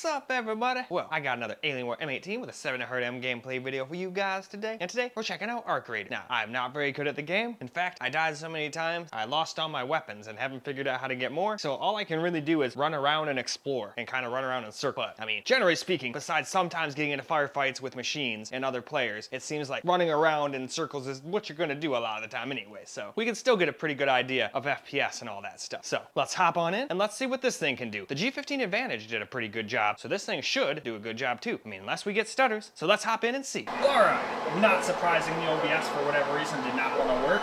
What's up, everybody? Well, I got another Alienware M18 with a 700M gameplay video for you guys today. And today, we're checking out RT Radeon. Now, I'm not very good at the game. In fact, I died so many times, I lost all my weapons and haven't figured out how to get more. So all I can really do is run around and explore and kind of run around in circles. I mean, generally speaking, besides sometimes getting into firefights with machines and other players, it seems like running around in circles is what you're gonna do a lot of the time anyway. So we can still get a pretty good idea of FPS and all that stuff. So let's hop on in and let's see what this thing can do. The G15 Advantage did a pretty good job, so this thing should do a good job too. I mean, unless we get stutters. So let's hop in and see. Alright, not surprising the OBS for whatever reason did not want to work.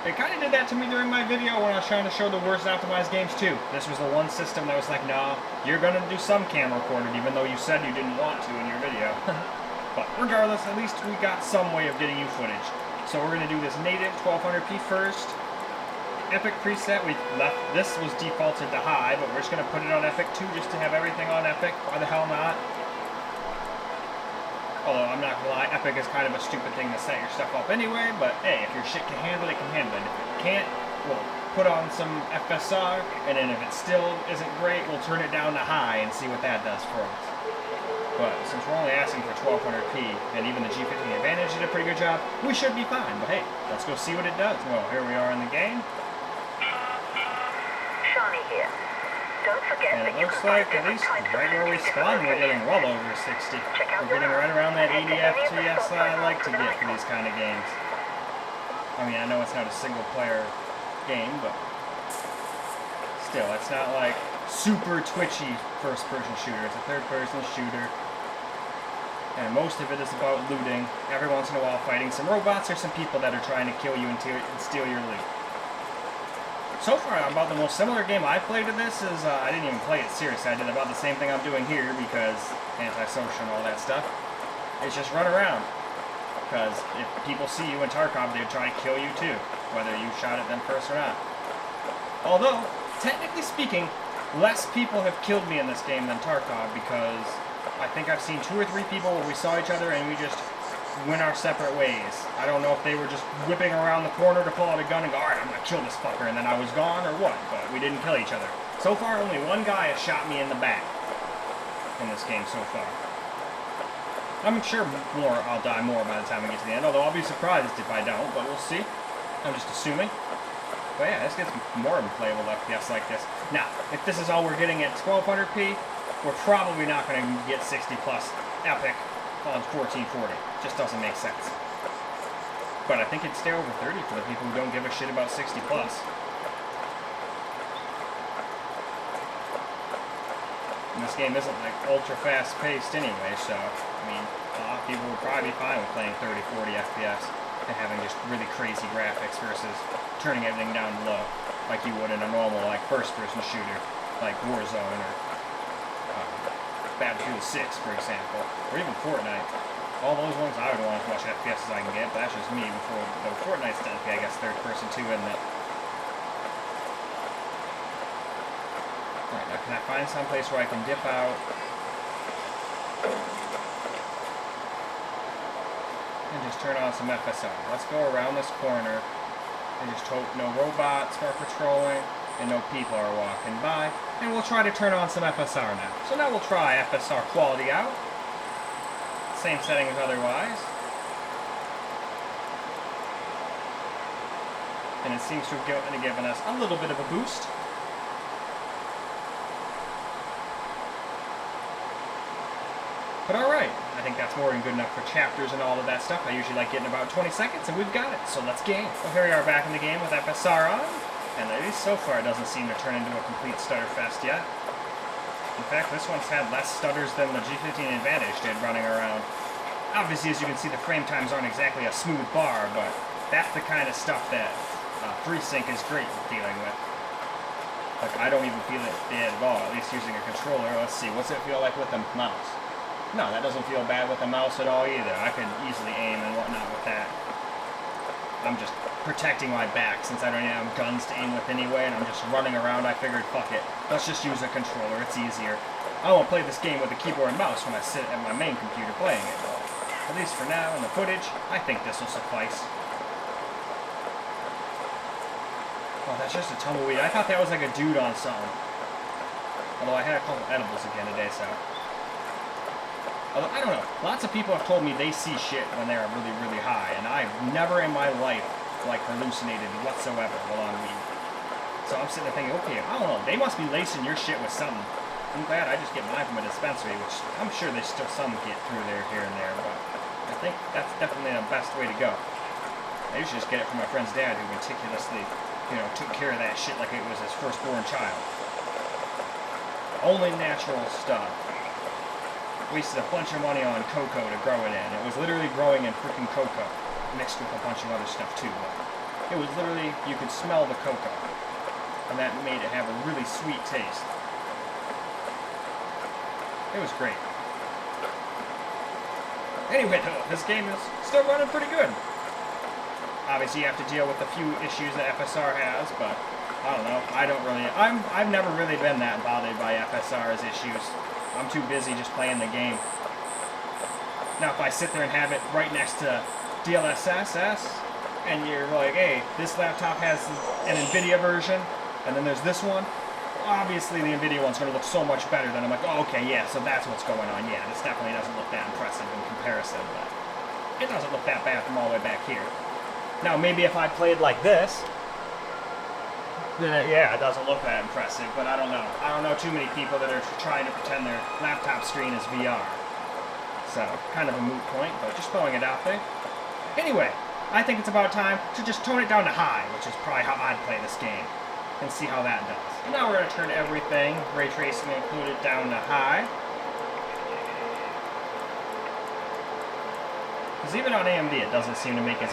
It kind of did that to me during my video when I was trying to show the worst optimized games too. This was the one system that was like, nah, you're gonna do some camera recording even though you said you didn't want to in your video. But regardless, at least we got some way of getting you footage. So we're gonna do this native 1200p first. Epic preset, we left, this was defaulted to high, but we're just going to put it on Epic too, just to have everything on Epic. Why the hell not? Although, I'm not going to lie, Epic is kind of a stupid thing to set your stuff up anyway, but hey, if your shit can handle it, it can handle it. If it can't, we'll put on some FSR, and then if it still isn't great, we'll turn it down to high and see what that does for us. But since we're only asking for 1200p, and even the G15 Advantage did a pretty good job, we should be fine. But hey, let's go see what it does. Well, here we are in the game. And it looks like, at least right where we spawn, we're getting well over 60. We're getting right around that 80 FPS I like to get for these kind of games. I mean, I know it's not a single player game, but still, it's not like super twitchy first person shooter. It's a third person shooter. And most of it is about looting. Every once in a while fighting some robots or some people that are trying to kill you and steal your loot. So far, about the most similar game I've played to this is, I didn't even play it seriously. I did about the same thing I'm doing here because antisocial and all that stuff. It's just run around. Because if people see you in Tarkov, they would try to kill you too, whether you shot at them first or not. Although, technically speaking, less people have killed me in this game than Tarkov because I think I've seen 2 or 3 people where we saw each other and we just went our separate ways. I don't know if they were just whipping around the corner to pull out a gun and go, alright, I'm gonna kill this fucker, and then I was gone, or what, but we didn't kill each other. So far, only one guy has shot me in the back in this game so far. I'm sure I'll die more by the time we get to the end, although I'll be surprised if I don't, but we'll see. I'm just assuming. But yeah, this gets more of a playable FPS like this. Now, if this is all we're getting at 1200p, we're probably not going to get 60 plus Epic on 1440. Just doesn't make sense. But I think it'd stay over 30 for the people who don't give a shit about 60 plus. And this game isn't like ultra fast paced anyway, so I mean, a lot of people would probably be fine with playing 30, 40 FPS and having just really crazy graphics versus turning everything down low like you would in a normal like first person shooter like Warzone or Battlefield 6, for example, or even Fortnite. All those ones I would want as much FPS as I can get, but that's just me. Before though Fortnite's technically, I guess, third person too, isn't it? Alright, now can I find some place where I can dip out and just turn on some FSR? Let's go around this corner and just hope no robots are patrolling and no people are walking by, and we'll try to turn on some FSR now. So now we'll try FSR quality out. Same setting as otherwise. And it seems to have given us a little bit of a boost. But alright, I think that's more than good enough for chapters and all of that stuff. I usually like getting about 20 seconds, and we've got it, so let's game. Well, here we are back in the game with FSR on. And at least so far it doesn't seem to turn into a complete stutter fest yet. In fact, this one's had less stutters than the G15 Advantage did running around. Obviously, as you can see, the frame times aren't exactly a smooth bar, but that's the kind of stuff that FreeSync is great at dealing with. Like, I don't even feel it bad at all, at least using a controller. Let's see, what's it feel like with the mouse? No, that doesn't feel bad with the mouse at all either. I could easily aim and whatnot with that. I'm just protecting my back since I don't even have guns to aim with anyway, and I'm just running around. I figured, fuck it, let's just use a controller, it's easier. I won't play this game with a keyboard and mouse when I sit at my main computer playing it, but at least for now, in the footage, I think this will suffice. Oh, that's just a tumbleweed. I thought that was like a dude on something. Although I had a couple edibles again today, so. Although, I don't know. Lots of people have told me they see shit when they're really, really high, and I've never in my life, like, hallucinated whatsoever while on weed. So I'm sitting there thinking, okay, I don't know, they must be lacing your shit with something. I'm glad I just get mine from a dispensary, which I'm sure there's still some get through there here and there, but I think that's definitely the best way to go. I usually just get it from my friend's dad, who meticulously, you know, took care of that shit like it was his firstborn child. Only natural stuff. Wasted a bunch of money on cocoa to grow it in. It was literally growing in freaking cocoa, mixed with a bunch of other stuff too. But it was literally, you could smell the cocoa, and that made it have a really sweet taste. It was great. Anyway though, this game is still running pretty good. Obviously you have to deal with a few issues that FSR has, but I don't know, I've never really been that bothered by FSR's issues. I'm too busy just playing the game. Now if I sit there and have it right next to DLSS, and you're like, hey, this laptop has an NVIDIA version, and then there's this one, obviously the NVIDIA one's going to look so much better than I'm like, oh, okay, yeah, so that's what's going on. Yeah, this definitely doesn't look that impressive in comparison, but it doesn't look that bad from all the way back here. Now, maybe if I played like this, then yeah, it doesn't look that impressive, but I don't know. I don't know too many people that are trying to pretend their laptop screen is VR. So, kind of a moot point, but just throwing it out there. Anyway, I think it's about time to just tone it down to high, which is probably how I'd play this game, and see how that does. Now we're going to turn everything, ray tracing included, down to high. Because even on AMD, it doesn't seem to make a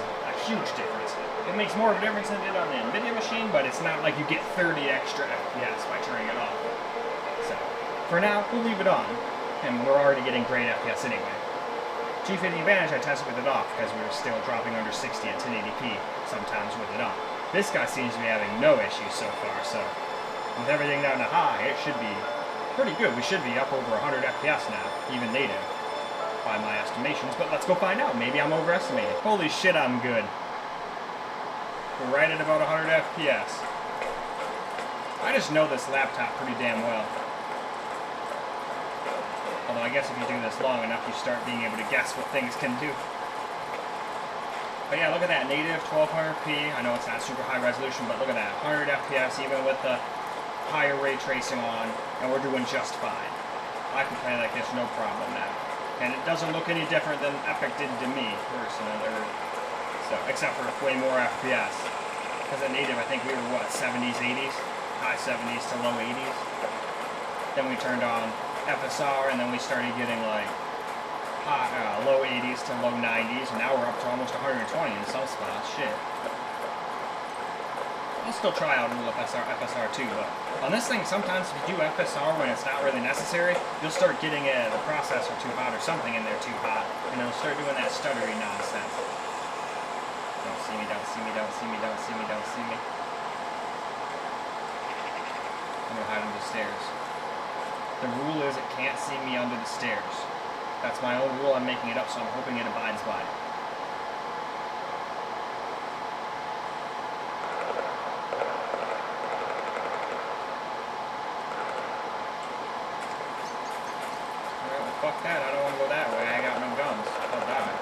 huge difference. It makes more of a difference than it did on the NVIDIA machine, but it's not like you get 30 extra FPS by turning it off. So, for now, we'll leave it on, and we're already getting great FPS anyway. G50 Advantage, I tested with it off, because we were still dropping under 60 at 1080p, sometimes with it on. This guy seems to be having no issues so far, so with everything down to high, it should be pretty good. We should be up over 100 FPS now, even native, by my estimations, but let's go find out. Maybe I'm overestimating. Holy shit, I'm good. We're right at about 100 FPS. I just know this laptop pretty damn well. Although I guess if you do this long enough, you start being able to guess what things can do. But yeah, look at that, native 1200p. I know it's not super high resolution, but look at that, 100 FPS even with the higher ray tracing on, and we're doing just fine. I can play like this no problem now. And it doesn't look any different than Epic did to me, personally. So, except for way more FPS. Because at native, I think we were, what, 70s, 80s? High 70s to low 80s. Then we turned on FSR, and then we started getting, like, low 80s to low 90s, and now we're up to almost 120 in some spots. Shit. I'll still try out a little FSR too, but on this thing, sometimes if you do FSR when it's not really necessary, you'll start getting the processor too hot or something in there too hot, and it'll start doing that stuttery nonsense. Don't see me, don't see me, don't see me, don't see me, don't see me. I'm gonna hide under the stairs. The rule is it can't see me under the stairs. That's my own rule, I'm making it up, so I'm hoping it abides by it. Fuck that, I don't want to go that way. I got no guns. I'll die.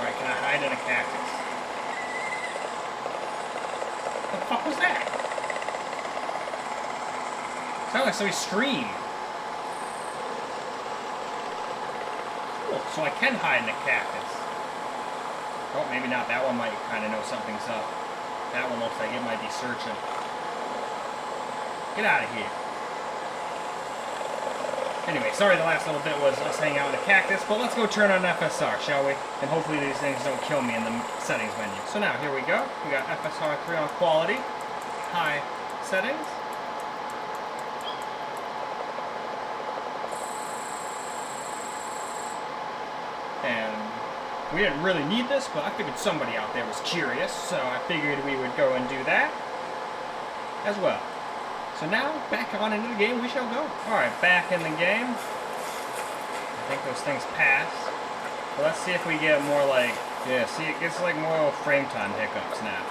Alright, can I hide in a cactus? What the fuck was that? Sounded like somebody screamed. Cool, so I can hide in a cactus. Oh, maybe not. That one might kind of know something's up. That one looks like it might be searching. Get out of here. Anyway, sorry the last little bit was us hanging out in a cactus, but let's go turn on FSR, shall we? And hopefully these things don't kill me in the settings menu. So now, here we go. We got FSR 3 on quality, high settings. And we didn't really need this, but I figured somebody out there was curious, so I figured we would go and do that as well. So now, back on into the game we shall go. Alright, back in the game. I think those things passed. But let's see if we get more like, yeah, see, it gets like more frame time hiccups now.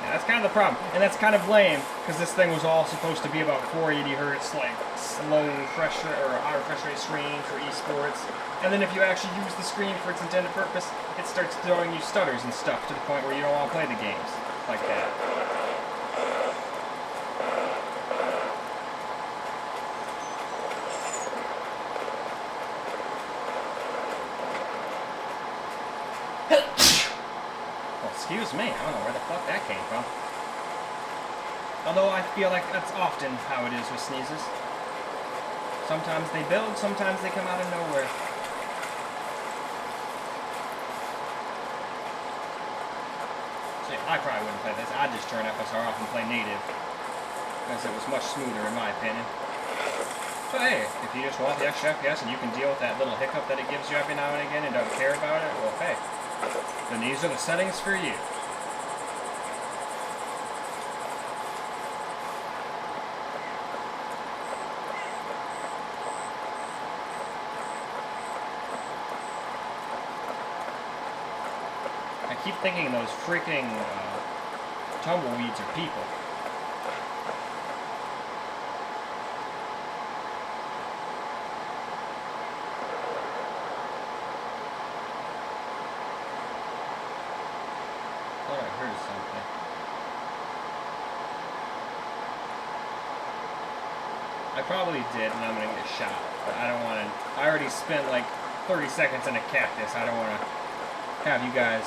Yeah, that's kind of the problem. And that's kind of lame, because this thing was all supposed to be about 480 hertz, like slow refresh or high refresh rate screen for esports. And then if you actually use the screen for its intended purpose, it starts throwing you stutters and stuff to the point where you don't want to play the games like that. Excuse me, I don't know where the fuck that came from. Although I feel like that's often how it is with sneezes. Sometimes they build, sometimes they come out of nowhere. So yeah, I probably wouldn't play this. I'd just turn FSR off and play native. Because it was much smoother in my opinion. But hey, if you just want the extra FPS and you can deal with that little hiccup that it gives you every now and again and don't care about it, well hey. Then these are the settings for you. I keep thinking those freaking tumbleweeds are people. Something. I probably did, and I'm gonna get shot. But I don't want to. I already spent like 30 seconds in a cactus. I don't want to have you guys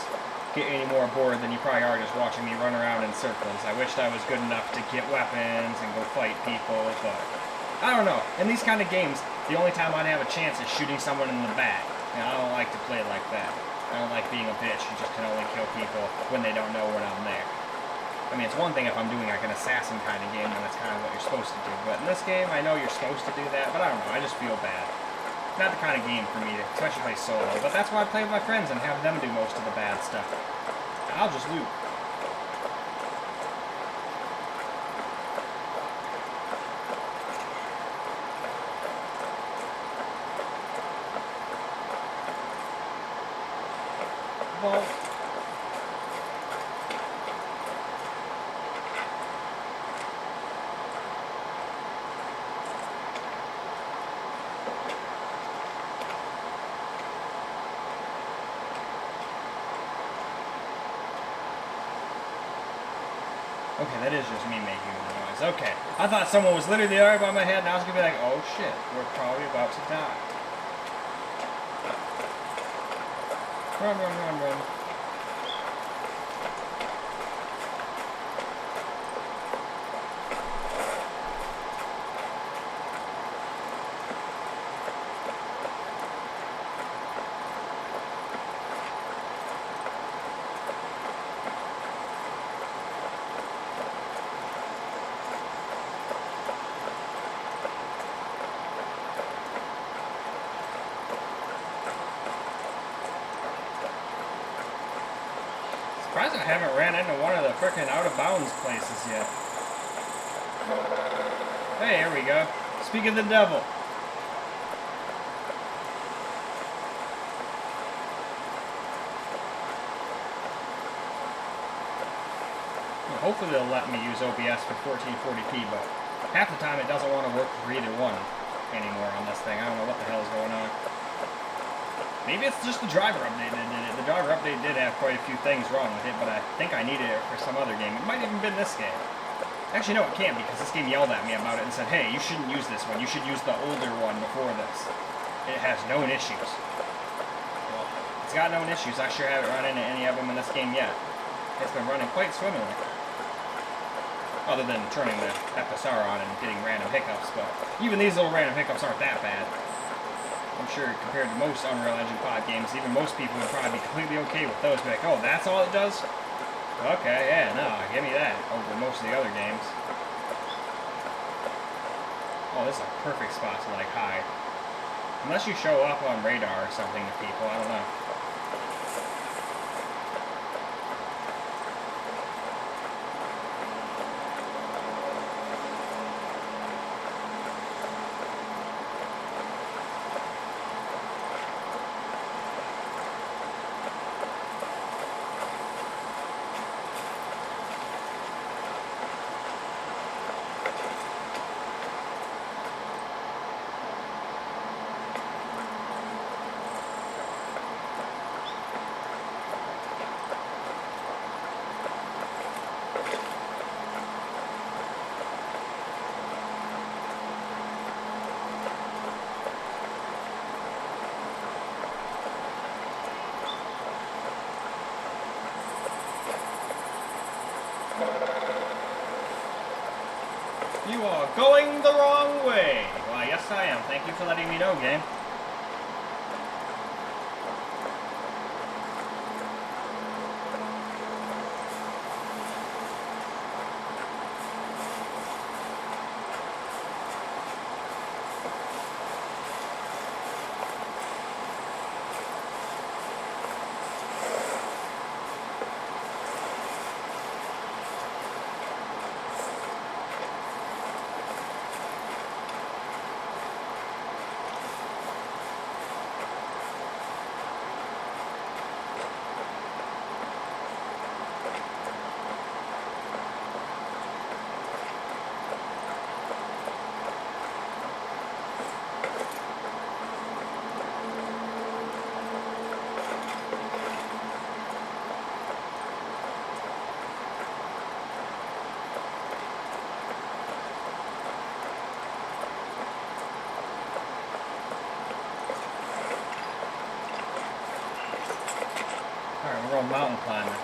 get any more bored than you probably are just watching me run around in circles. I wished I was good enough to get weapons and go fight people, but I don't know. In these kind of games, the only time I'd have a chance is shooting someone in the back. You know, I don't like to play like that. I don't like being a bitch who just can only kill people when they don't know when I'm there. I mean, it's one thing if I'm doing like an assassin kind of game, and that's kind of what you're supposed to do. But in this game, I know you're supposed to do that, but I don't know, I just feel bad. Not the kind of game for me to, especially play solo. But that's why I play with my friends and have them do most of the bad stuff. I'll just loot. Well, okay, that is just me making the noise. Okay, I thought someone was literally right by my head, and I was gonna be like, oh shit, we're probably about to die. Run, run, run, run. Surprised I haven't ran into one of the frickin' out-of-bounds places yet. Hey, here we go. Speak of the devil. Well, hopefully they'll let me use OBS for 1440p, but half the time it doesn't want to work for either one anymore on this thing. I don't know what the hell is going on. Maybe it's just the driver update that did it. The driver update did have quite a few things wrong with it, but I think I needed it for some other game. It might even been this game. Actually, no, it can't, because this game yelled at me about it and said, hey, you shouldn't use this one. You should use the older one before this. It has known issues. Well, it's got known issues. I sure haven't run into any of them in this game yet. It's been running quite swimmingly. Other than turning the FSR on and getting random hiccups, but even these little random hiccups aren't that bad. I'm sure compared to most Unreal Engine 5 games, even most people would probably be completely okay with those. Be like, oh, that's all it does? Okay, yeah, no, give me that over most of the other games. Oh, this is a perfect spot to, like, hide. Unless you show up on radar or something to people, I don't know. You are going the wrong way. Why, yes I am. Thank you for letting me know, game. Alright, we're going mountain climbing.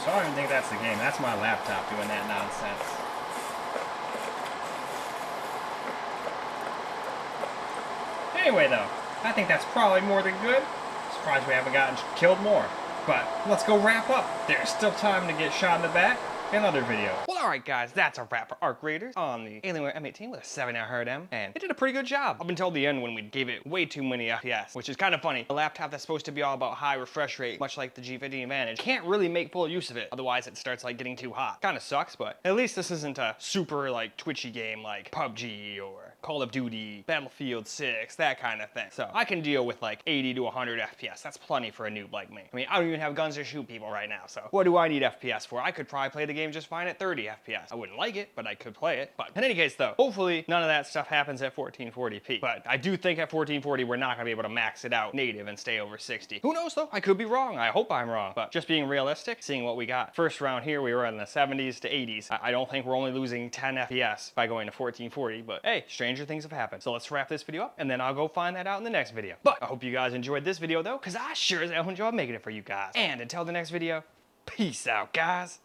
So I don't even think that's the game. That's my laptop doing that nonsense. Anyway, though, I think that's probably more than good. Surprised we haven't gotten killed more. But let's go wrap up. There's still time to get shot in the back. Another video. Well, alright guys, that's a wrap for Arc Raiders on the Alienware M18 with a 7.5 and it did a pretty good job up until the end when we gave it way too many FPS, which is kind of funny. A laptop that's supposed to be all about high refresh rate, much like the G50 Advantage, can't really make full use of it, otherwise it starts like getting too hot. Kind of sucks, but at least this isn't a super like twitchy game like PUBG or Call of Duty, Battlefield 6, that kind of thing. So I can deal with like 80 to 100 FPS. That's plenty for a noob like me. I mean, I don't even have guns to shoot people right now, so what do I need FPS for? I could probably play the game just fine at 30 FPS. I wouldn't like it, but I could play it. But in any case though, hopefully none of that stuff happens at 1440p. But I do think at 1440 we're not gonna be able to max it out native and stay over 60. Who knows though? I could be wrong. I hope I'm wrong. But just being realistic, seeing what we got. First round here, we were in the 70s to 80s. I don't think we're only losing 10 FPS by going to 1440, but hey, stranger things have happened. So let's wrap this video up and then I'll go find that out in the next video. But I hope you guys enjoyed this video though, because I sure as hell enjoyed making it for you guys. And until the next video, peace out, guys.